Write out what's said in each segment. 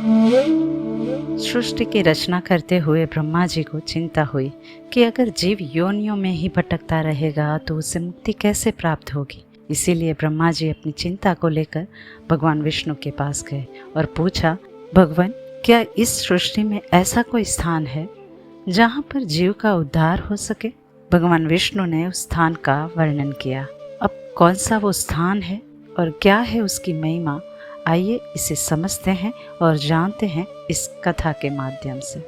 सृष्टि की रचना करते हुए ब्रह्मा जी को चिंता हुई कि अगर जीव योनियों में ही भटकता रहेगा तो उसे मुक्ति कैसे प्राप्त होगी। इसीलिए ब्रह्मा जी अपनी चिंता को लेकर भगवान विष्णु के पास गए और पूछा, भगवान, क्या इस सृष्टि में ऐसा कोई स्थान है जहाँ पर जीव का उद्धार हो सके? भगवान विष्णु ने उस स्थान का वर्णन किया। अब कौन सा वो स्थान है और क्या है उसकी महिमा, आइए इसे समझते हैं और जानते हैं इस कथा के माध्यम से।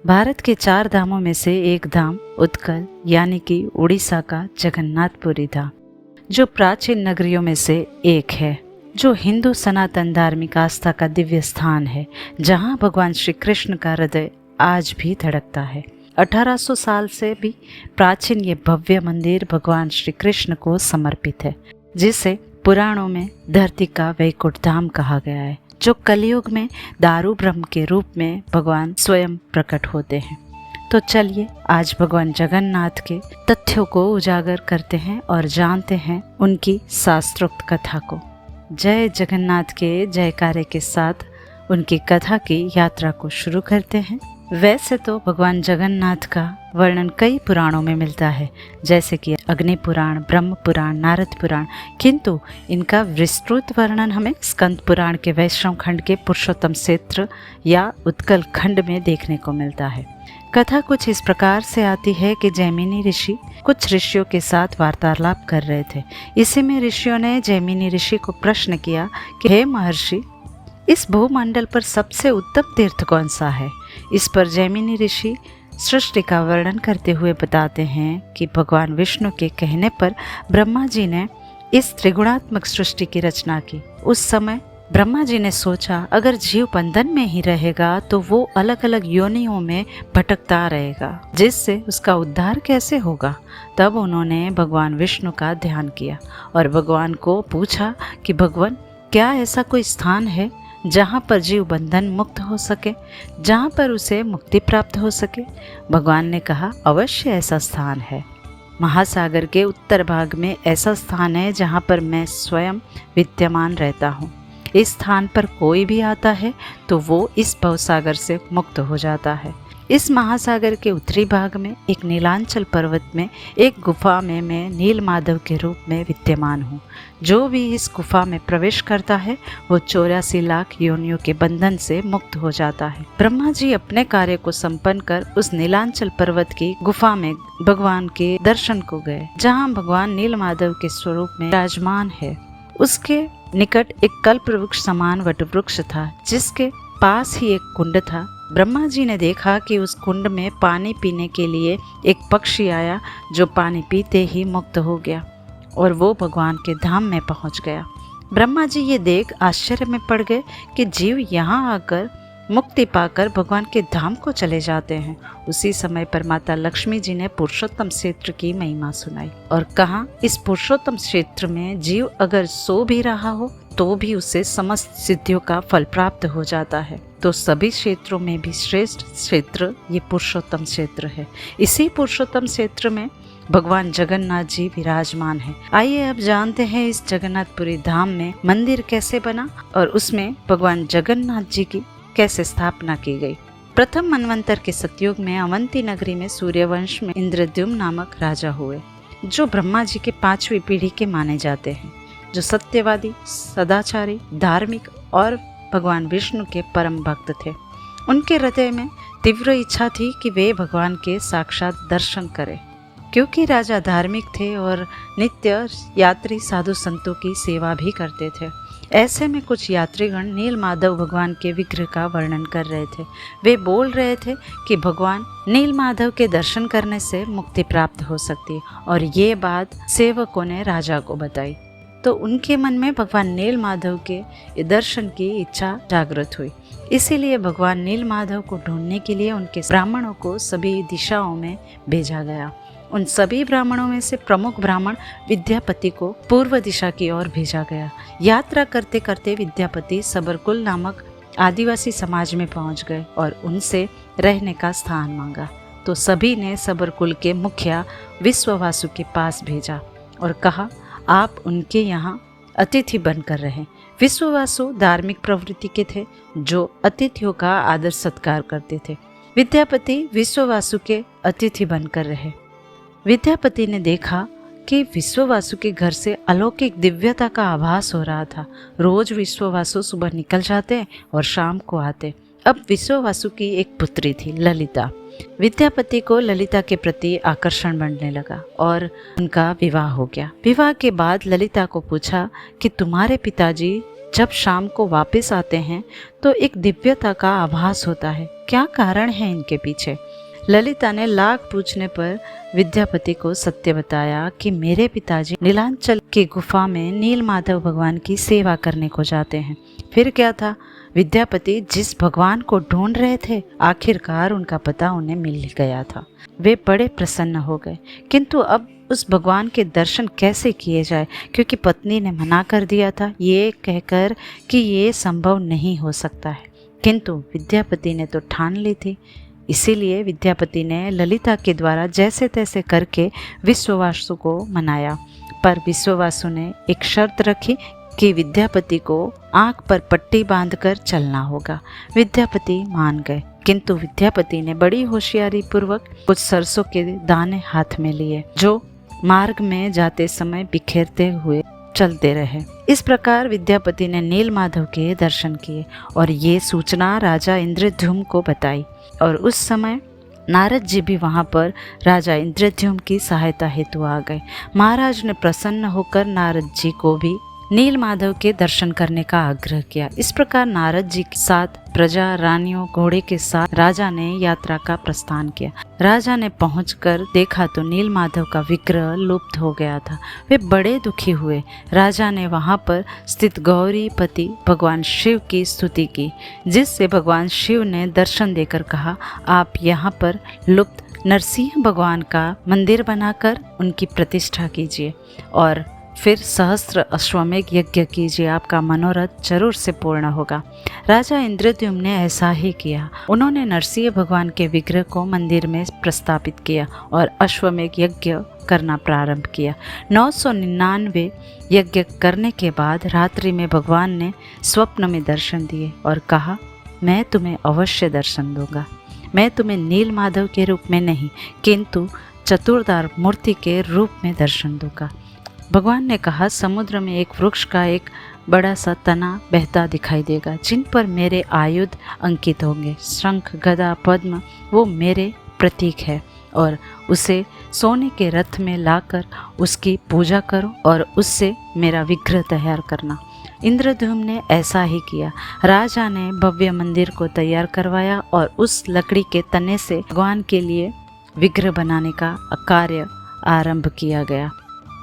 भारत के 4 धामों में से एक धाम उत्कल यानी कि उड़ीसा का जगन्नाथपुरी धाम, जो प्राचीन नगरियों में से एक है, जो हिंदू सनातन धार्मिक आस्था का दिव्य स्थान है, जहां भगवान श्री कृष्ण का हृदय आज भी धड़कता है। 1800 साल से भी प्राचीन ये भव्य मंदिर भगवान श्री कृष्ण को समर्पित है, जिसे पुराणों में धरती का वैकुंठ धाम कहा गया है, जो कलयुग में दारू ब्रह्म के रूप में भगवान स्वयं प्रकट होते हैं। तो चलिए आज भगवान जगन्नाथ के तथ्यों को उजागर करते हैं और जानते हैं उनकी शास्त्रोक्त कथा को। जय जगन्नाथ के जयकारे के साथ उनकी कथा की यात्रा को शुरू करते हैं। वैसे तो भगवान जगन्नाथ का वर्णन कई पुराणों में मिलता है, जैसे कि अग्नि पुराण, ब्रह्म पुराण, नारद पुराण, किंतु इनका विस्तृत वर्णन हमें स्कंद पुराण के वैष्णव खंड के पुरुषोत्तम क्षेत्र या उत्कल खंड में देखने को मिलता है। कथा कुछ इस प्रकार से आती है कि जैमिनी ऋषि कुछ ऋषियों के साथ वार्तालाप कर रहे थे। इसी में ऋषियों ने जैमिनी ऋषि को प्रश्न किया कि हे महर्षि, इस भूमंडल पर सबसे उत्तम तीर्थ कौन सा है? इस पर जैमिनी ऋषि सृष्टि का वर्णन करते हुए बताते हैं कि भगवान विष्णु के कहने पर ब्रह्मा जी ने इस त्रिगुणात्मक सृष्टि की रचना की। उस समय ब्रह्मा जी ने सोचा, अगर जीव बंधन में ही रहेगा तो वो अलग अलग योनियों में भटकता रहेगा, जिससे उसका उद्धार कैसे होगा। तब उन्होंने भगवान विष्णु का ध्यान किया और भगवान को पूछा कि भगवान, क्या ऐसा कोई स्थान है जहाँ पर जीव बंधन मुक्त हो सके, जहाँ पर उसे मुक्ति प्राप्त हो सके? भगवान ने कहा, अवश्य ऐसा स्थान है। महासागर के उत्तर भाग में ऐसा स्थान है जहाँ पर मैं स्वयं विद्यमान रहता हूँ। इस स्थान पर कोई भी आता है तो वो इस भवसागर से मुक्त हो जाता है। इस महासागर के उत्तरी भाग में एक नीलांचल पर्वत में एक गुफा में मैं नीलमाधव के रूप में विद्यमान हूँ। जो भी इस गुफा में प्रवेश करता है वो 84 लाख योनियों के बंधन से मुक्त हो जाता है। ब्रह्मा जी अपने कार्य को संपन्न कर उस नीलांचल पर्वत की गुफा में भगवान के दर्शन को गए, जहाँ भगवान नीलमाधव के स्वरूप में विराजमान है। उसके निकट एक कल्प वृक्ष समान वट वृक्ष था, जिसके पास ही एक कुंड था। ब्रह्मा जी ने देखा कि उस कुंड में पानी पीने के लिए एक पक्षी आया, जो पानी पीते ही मुक्त हो गया और वो भगवान के धाम में पहुंच गया। ब्रह्मा जी ये देख आश्चर्य में पड़ गए कि जीव यहाँ आकर मुक्ति पाकर भगवान के धाम को चले जाते हैं। उसी समय पर माता लक्ष्मी जी ने पुरुषोत्तम क्षेत्र की महिमा सुनाई और कहा, इस पुरुषोत्तम क्षेत्र में जीव अगर सो भी रहा हो तो भी उसे समस्त सिद्धियों का फल प्राप्त हो जाता है। तो सभी क्षेत्रों में भी श्रेष्ठ क्षेत्र ये पुरुषोत्तम क्षेत्र है। इसी पुरुषोत्तम क्षेत्र में भगवान जगन्नाथ जी विराजमान है। आइए अब जानते हैं इस जगन्नाथपुरी धाम में मंदिर कैसे बना और उसमें भगवान जगन्नाथ जी की कैसे स्थापना की गई। प्रथम मनवंतर के सतयुग में अवंती नगरी में सूर्यवंश में इंद्रद्युम्न नामक राजा हुए, जो ब्रह्मा जी के 5वीं पीढ़ी के माने जाते हैं, जो सत्यवादी, सदाचारी, धार्मिक और भगवान विष्णु के परम भक्त थे। उनके हृदय में तीव्र इच्छा थी कि वे भगवान के साक्षात दर्शन करें। क्योंकि राजा धार्मिक थे और नित्य यात्री साधु संतों की सेवा भी करते थे, ऐसे में कुछ यात्रीगण नीलमाधव भगवान के विग्रह का वर्णन कर रहे थे। वे बोल रहे थे कि भगवान नीलमाधव के दर्शन करने से मुक्ति प्राप्त हो सकती है, और ये बात सेवकों ने राजा को बताई। तो उनके मन में भगवान नीलमाधव के दर्शन की इच्छा जागृत हुई। इसीलिए भगवान नीलमाधव को ढूंढने के लिए उनके ब्राह्मणों को सभी दिशाओं में भेजा गया। उन सभी ब्राह्मणों में से प्रमुख ब्राह्मण विद्यापति को पूर्व दिशा की ओर भेजा गया। यात्रा करते करते विद्यापति सबरकुल नामक आदिवासी समाज में पहुंच गए और उनसे रहने का स्थान मांगा। तो सभी ने सबरकुल के मुखिया विश्ववासु के पास भेजा और कहा, आप उनके यहाँ अतिथि बनकर रहें। विश्ववासु धार्मिक प्रवृत्ति के थे जो अतिथियों का आदर सत्कार करते थे। विद्यापति विश्ववासु के अतिथि बनकर रहे। विद्यापति ने देखा कि विश्ववासु के घर से अलौकिक दिव्यता का आभास हो रहा था। रोज विश्ववासु सुबह निकल जाते और शाम को आते। अब विश्ववासु की एक पुत्री थी, ललिता। विद्यापति को ललिता के प्रति आकर्षण बढ़ने लगा और उनका विवाह हो गया। विवाह के बाद ललिता को पूछा कि तुम्हारे पिताजी जब शाम को वापस आते हैं तो एक दिव्यता का आभास होता है, क्या कारण है इनके पीछे? ललिता ने लाख पूछने पर विद्यापति को सत्य बताया कि मेरे पिताजी नीलांचल की गुफा में नील माधव भगवान की सेवा करने को जाते हैं। फिर क्या था, विद्यापति जिस भगवान को ढूंढ रहे थे आखिरकार उनका पता उन्हें मिल गया था। वे बड़े प्रसन्न हो गए, किंतु अब उस भगवान के दर्शन कैसे किए जाए, क्योंकि पत्नी ने मना कर दिया था ये कहकर कि ये संभव नहीं हो सकता है। किंतु विद्यापति ने तो ठान ली थी। इसीलिए विद्यापति ने ललिता के द्वारा जैसे तैसे करके विश्ववासु को मनाया। पर विश्ववासु ने एक शर्त रखी कि विद्यापति को आंख पर पट्टी बांधकर चलना होगा। विद्यापति मान गए, किंतु विद्यापति ने बड़ी होशियारी पूर्वक कुछ सरसों के दाने हाथ में लिए जो मार्ग में जाते समय बिखेरते हुए चलते रहे। इस प्रकार विद्यापति ने नील माधव के दर्शन किए और ये सूचना राजा इंद्रद्युम्न को बताई। और उस समय नारद जी भी वहाँ पर राजा इंद्रद्युम्न की सहायता हेतु आ गए। महाराज ने प्रसन्न होकर नारद जी को भी नील माधव के दर्शन करने का आग्रह किया। इस प्रकार नारद जी के साथ प्रजा, रानियों, घोड़े के साथ राजा ने यात्रा का प्रस्थान किया। राजा ने पहुंचकर देखा तो नील माधव का विग्रह लुप्त हो गया था। वे बड़े दुखी हुए। राजा ने वहां पर स्थित गौरीपति भगवान शिव की स्तुति की, जिससे भगवान शिव ने दर्शन देकर कहा, आप यहाँ पर लुप्त नरसिंह भगवान का मंदिर बनाकर उनकी प्रतिष्ठा कीजिए और फिर सहस्त्र अश्वमेघ यज्ञ कीजिए, आपका मनोरथ जरूर से पूर्ण होगा। राजा इंद्रद्युम्न ने ऐसा ही किया। उन्होंने नरसिंह भगवान के विग्रह को मंदिर में प्रस्थापित किया और अश्वमेघ यज्ञ करना प्रारंभ किया। 999 यज्ञ करने के बाद रात्रि में भगवान ने स्वप्न में दर्शन दिए और कहा, मैं तुम्हें अवश्य दर्शन दूंगा। मैं तुम्हें नील माधव के रूप में नहीं किंतु चतुर्धार मूर्ति के रूप में दर्शन दूंगा। भगवान ने कहा, समुद्र में एक वृक्ष का एक बड़ा सा तना बहता दिखाई देगा, जिन पर मेरे आयुध अंकित होंगे। शंख, गदा, पद्म वो मेरे प्रतीक है और उसे सोने के रथ में लाकर उसकी पूजा करो और उससे मेरा विग्रह तैयार करना। इंद्रद्युम्न ने ऐसा ही किया। राजा ने भव्य मंदिर को तैयार करवाया और उस लकड़ी के तने से भगवान के लिए विग्रह बनाने का कार्य आरंभ किया गया।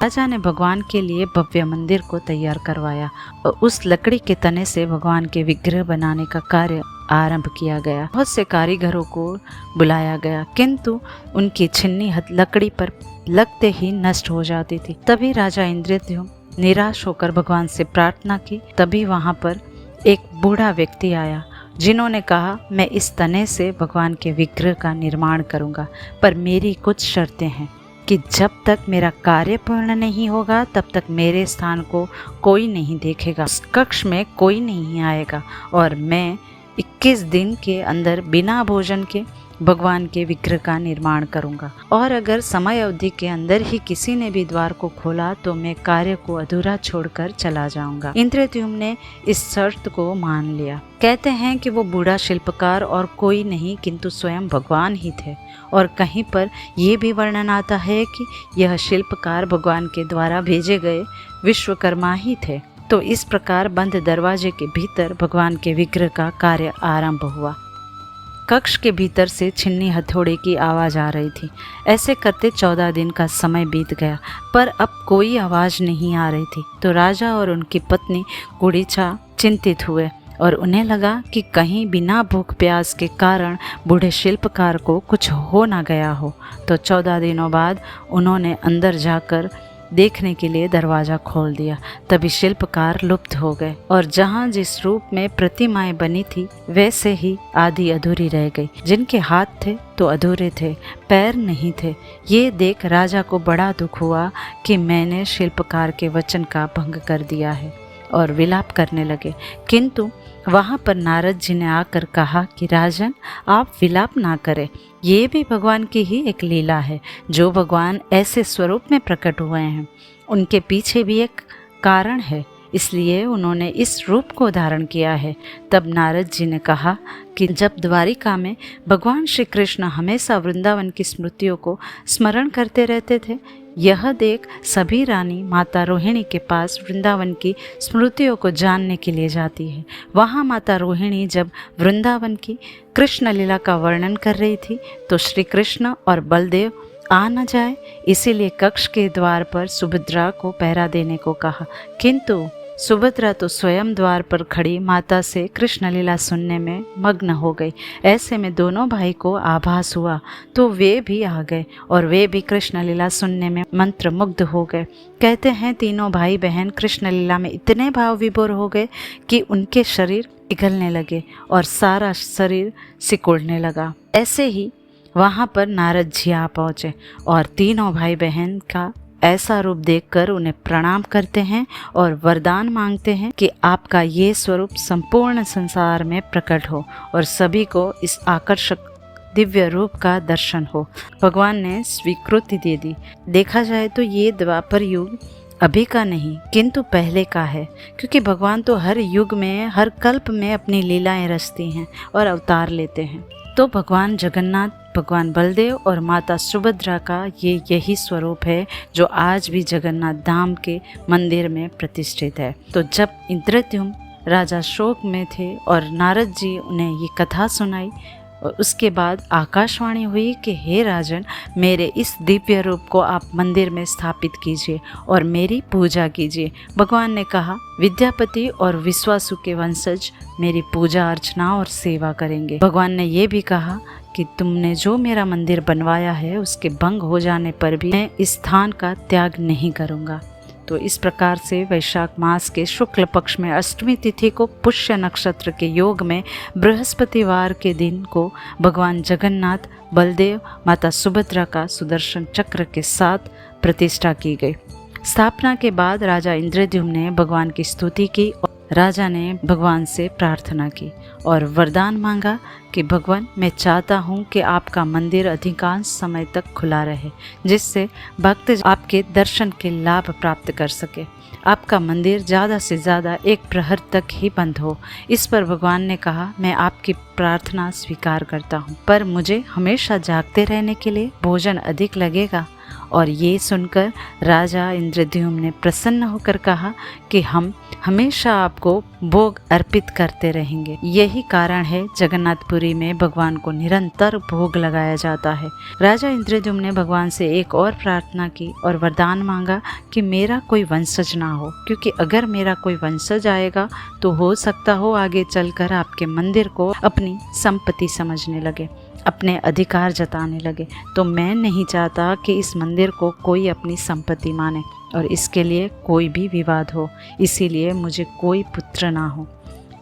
राजा ने भगवान के लिए भव्य मंदिर को तैयार करवाया और उस लकड़ी के तने से भगवान के विग्रह बनाने का कार्य आरंभ किया गया। बहुत से कारीगरों को बुलाया गया, किंतु उनकी छिन्नी लकड़ी पर लगते ही नष्ट हो जाती थी। तभी राजा इंद्रद्युम्न निराश होकर भगवान से प्रार्थना की। तभी वहाँ पर एक बूढ़ा व्यक्ति आया, जिन्होंने कहा, मैं इस तने से भगवान के विग्रह का निर्माण करूँगा, पर मेरी कुछ शर्तें हैं कि जब तक मेरा कार्य पूर्ण नहीं होगा तब तक मेरे स्थान को कोई नहीं देखेगा, उस कक्ष में कोई नहीं आएगा और मैं 21 दिन के अंदर बिना भोजन के भगवान के विग्रह का निर्माण करूंगा। और अगर समय अवधि के अंदर ही किसी ने भी द्वार को खोला तो मैं कार्य को अधूरा छोड़कर चला जाऊंगा। इंद्रद्युम्न ने इस शर्त को मान लिया। कहते हैं कि वो बूढ़ा शिल्पकार और कोई नहीं किंतु स्वयं भगवान ही थे और कहीं पर यह भी वर्णन आता है कि यह शिल्पकार भगवान के द्वारा भेजे गए विश्वकर्मा ही थे। तो इस प्रकार बंद दरवाजे के भीतर भगवान के विग्रह का कार्य आरंभ हुआ। कक्ष के भीतर से छिन्नी हथौड़े की आवाज़ आ रही थी। ऐसे करते 14 दिन का समय बीत गया, पर अब कोई आवाज़ नहीं आ रही थी। तो राजा और उनकी पत्नी गुड़ीचा चिंतित हुए और उन्हें लगा कि कहीं बिना भूख प्यास के कारण बूढ़े शिल्पकार को कुछ हो ना गया हो। तो 14 दिनों बाद उन्होंने अंदर जाकर देखने के लिए दरवाज़ा खोल दिया। तभी शिल्पकार लुप्त हो गए और जहाँ जिस रूप में प्रतिमाएं बनी थी वैसे ही आधी अधूरी रह गई। जिनके हाथ थे तो अधूरे थे, पैर नहीं थे। ये देख राजा को बड़ा दुख हुआ कि मैंने शिल्पकार के वचन का भंग कर दिया है। और विलाप करने लगे। किंतु वहाँ पर नारद जी ने आकर कहा कि राजन, आप विलाप ना करें, ये भी भगवान की ही एक लीला है। जो भगवान ऐसे स्वरूप में प्रकट हुए हैं उनके पीछे भी एक कारण है, इसलिए उन्होंने इस रूप को धारण किया है। तब नारद जी ने कहा कि जब द्वारिका में भगवान श्री कृष्ण हमेशा वृंदावन की स्मृतियों को स्मरण करते रहते थे, यह देख सभी रानी माता रोहिणी के पास वृंदावन की स्मृतियों को जानने के लिए जाती है। वहाँ माता रोहिणी जब वृंदावन की कृष्ण लीला का वर्णन कर रही थी तो श्री कृष्ण और बलदेव आ न जाए, इसीलिए कक्ष के द्वार पर सुभद्रा को पहरा देने को कहा। किंतु सुभद्रा तो स्वयं द्वार पर खड़ी माता से कृष्ण लीला सुनने में मग्न हो गई। ऐसे में दोनों भाई को आभास हुआ तो वे भी आ गए और वे भी कृष्ण लीला सुनने में मंत्रमुग्ध हो गए। कहते हैं तीनों भाई बहन कृष्ण लीला में इतने भाव विभोर हो गए कि उनके शरीर पिघलने लगे और सारा शरीर सिकुड़ने लगा। ऐसे ही वहाँ पर नारद जी आ पहुँचे और तीनों भाई बहन का ऐसा रूप देखकर उन्हें प्रणाम करते हैं और वरदान मांगते हैं कि आपका ये स्वरूप संपूर्ण संसार में प्रकट हो और सभी को इस आकर्षक दिव्य रूप का दर्शन हो। भगवान ने स्वीकृति दे दी। देखा जाए तो ये द्वापर युग अभी का नहीं किंतु पहले का है, क्योंकि भगवान तो हर युग में हर कल्प में अपनी लीलाएं रचती हैं और अवतार लेते हैं। तो भगवान जगन्नाथ, भगवान बलदेव और माता सुभद्रा का यही स्वरूप है जो आज भी जगन्नाथ धाम के मंदिर में प्रतिष्ठित है। तो जब इंद्रद्युम्न राजा शोक में थे और नारद जी उन्हें ये कथा सुनाई और उसके बाद आकाशवाणी हुई कि हे राजन, मेरे इस दिव्य रूप को आप मंदिर में स्थापित कीजिए और मेरी पूजा कीजिए। भगवान ने कहा, विद्यापति और विश्वासु के वंशज मेरी पूजा अर्चना और सेवा करेंगे। भगवान ने ये भी कहा कि तुमने जो मेरा मंदिर बनवाया है उसके भंग हो जाने पर भी मैं इस स्थान का त्याग नहीं करूँगा। तो इस प्रकार से वैशाख मास के शुक्ल पक्ष में अष्टमी तिथि को पुष्य नक्षत्र के योग में बृहस्पतिवार के दिन को भगवान जगन्नाथ, बलदेव, माता सुभद्रा का सुदर्शन चक्र के साथ प्रतिष्ठा की गई। स्थापना के बाद राजा इंद्रद्युम्न ने भगवान की स्तुति की और राजा ने भगवान से प्रार्थना की और वरदान मांगा कि भगवान, मैं चाहता हूँ कि आपका मंदिर अधिकांश समय तक खुला रहे, जिससे भक्त आपके दर्शन के लाभ प्राप्त कर सके। आपका मंदिर ज़्यादा से ज़्यादा 1 प्रहर तक ही बंद हो। इस पर भगवान ने कहा, मैं आपकी प्रार्थना स्वीकार करता हूँ, पर मुझे हमेशा जागते रहने के लिए भोजन अधिक लगेगा। और ये सुनकर राजा इंद्रद्युम्न ने प्रसन्न होकर कहा कि हम हमेशा आपको भोग अर्पित करते रहेंगे। यही कारण है जगन्नाथपुरी में भगवान को निरंतर भोग लगाया जाता है। राजा इंद्रद्युम्न ने भगवान से एक और प्रार्थना की और वरदान मांगा कि मेरा कोई वंशज ना हो, क्योंकि अगर मेरा कोई वंशज आएगा तो हो सकता हो आगे चलकर आपके मंदिर को अपनी संपत्ति समझने लगे, अपने अधिकार जताने लगे। तो मैं नहीं चाहता कि इस मंदिर को कोई अपनी संपत्ति माने और इसके लिए कोई भी विवाद हो, इसीलिए मुझे कोई पुत्र ना हो।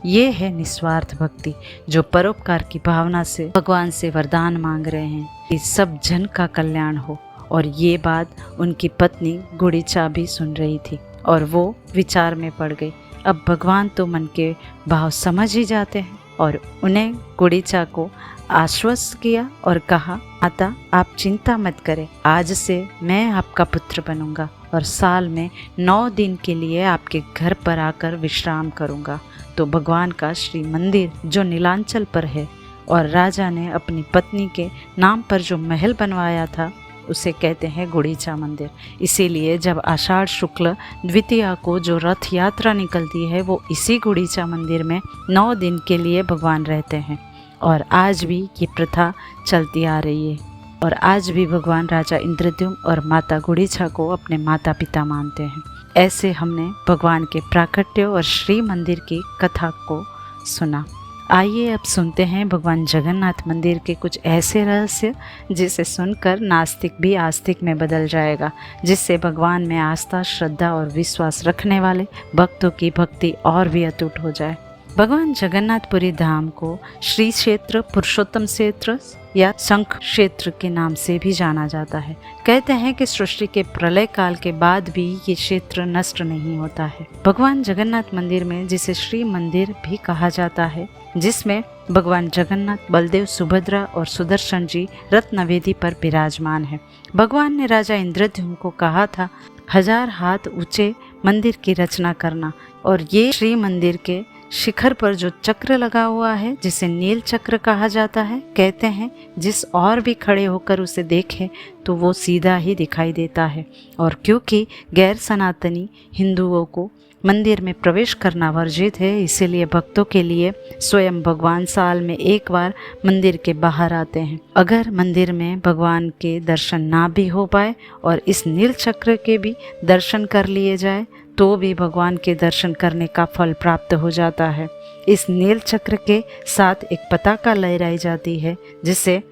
ये है निस्वार्थ भक्ति, जो परोपकार की भावना से भगवान से वरदान मांग रहे हैं कि सब जन का कल्याण हो। और ये बात उनकी पत्नी गुड़ीचा भी सुन रही थी और वो विचार में पड़ गई। अब भगवान तो मन के भाव समझ ही जाते हैं और उन्हें गुड़ीचा को आश्वस्त किया और कहा, माता आप चिंता मत करें, आज से मैं आपका पुत्र बनूंगा और साल में 9 दिन के लिए आपके घर पर आकर विश्राम करूंगा। तो भगवान का श्री मंदिर जो नीलांचल पर है और राजा ने अपनी पत्नी के नाम पर जो महल बनवाया था उसे कहते हैं गुड़ीचा मंदिर। इसीलिए जब आषाढ़ शुक्ल द्वितीया को जो रथ यात्रा निकलती है वो इसी गुड़ीचा मंदिर में 9 दिन के लिए भगवान रहते हैं। और आज भी ये प्रथा चलती आ रही है और आज भी भगवान राजा इंद्रद्युम्न और माता गुड़ीचा को अपने माता पिता मानते हैं। ऐसे हमने भगवान के प्राकट्य और श्री मंदिर की कथा को सुना। आइए अब सुनते हैं भगवान जगन्नाथ मंदिर के कुछ ऐसे रहस्य जिसे सुनकर नास्तिक भी आस्तिक में बदल जाएगा, जिससे भगवान में आस्था, श्रद्धा और विश्वास रखने वाले भक्तों की भक्ति और भी अटूट हो जाए। भगवान जगन्नाथपुरी धाम को श्री क्षेत्र, पुरुषोत्तम क्षेत्र या शंख क्षेत्र के नाम से भी जाना जाता है। कहते हैं कि सृष्टि के प्रलय काल के बाद भी ये क्षेत्र नष्ट नहीं होता है। भगवान जगन्नाथ मंदिर में, जिसे श्री मंदिर भी कहा जाता है, जिसमें भगवान जगन्नाथ, बलदेव, सुभद्रा और सुदर्शन जी रत्नवेदी पर विराजमान है। भगवान ने राजा इंद्रद्युम्न को कहा था 1000 हाथ ऊंचे मंदिर की रचना करना, और ये श्री मंदिर के शिखर पर जो चक्र लगा हुआ है, जिसे नील चक्र कहा जाता है, कहते हैं जिस और भी खड़े होकर उसे देखे तो वो सीधा ही दिखाई देता है। और क्योंकि गैर सनातनी हिंदुओं को मंदिर में प्रवेश करना वर्जित है, इसीलिए भक्तों के लिए स्वयं भगवान साल में एक बार मंदिर के बाहर आते हैं। अगर मंदिर में भगवान के दर्शन ना भी हो पाए और इस नील चक्र के भी दर्शन कर लिए जाए तो भी भगवान के दर्शन करने का फल प्राप्त हो जाता है। इस नील चक्र के साथ एक पताका लहराई जाती है, जिसे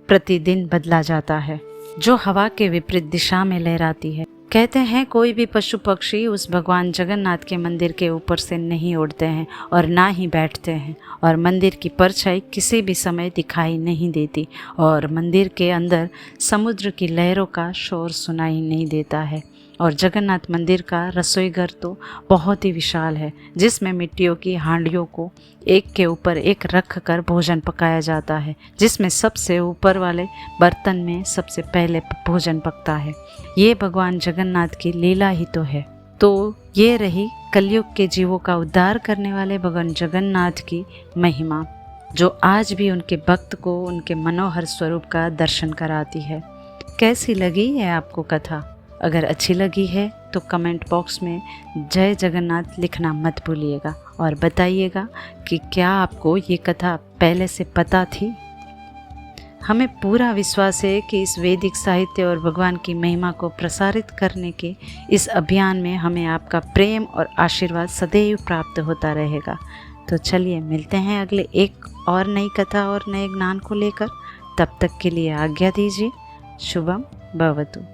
प्रतिदिन बदला जाता है, जो हवा के विपरीत दिशा में लहराती है। कहते हैं कोई भी पशु पक्षी उस भगवान जगन्नाथ के मंदिर के ऊपर से नहीं उड़ते हैं और ना ही बैठते हैं, और मंदिर की परछाई किसी भी समय दिखाई नहीं देती, और मंदिर के अंदर समुद्र की लहरों का शोर सुनाई नहीं देता है। और जगन्नाथ मंदिर का रसोई घर तो बहुत ही विशाल है, जिसमें मिट्टियों की हांडियों को एक के ऊपर एक रख कर भोजन पकाया जाता है, जिसमें सबसे ऊपर वाले बर्तन में सबसे पहले भोजन पकता है। ये भगवान जगन्नाथ की लीला ही तो है। तो ये रही कलयुग के जीवों का उद्धार करने वाले भगवान जगन्नाथ की महिमा, जो आज भी उनके भक्त को उनके मनोहर स्वरूप का दर्शन कराती है। कैसी लगी है आपको कथा? अगर अच्छी लगी है तो कमेंट बॉक्स में जय जगन्नाथ लिखना मत भूलिएगा, और बताइएगा कि क्या आपको ये कथा पहले से पता थी। हमें पूरा विश्वास है कि इस वैदिक साहित्य और भगवान की महिमा को प्रसारित करने के इस अभियान में हमें आपका प्रेम और आशीर्वाद सदैव प्राप्त होता रहेगा। तो चलिए मिलते हैं अगले एक और नई कथा और नए ज्ञान को लेकर। तब तक के लिए आज्ञा दीजिए। शुभम भवतु।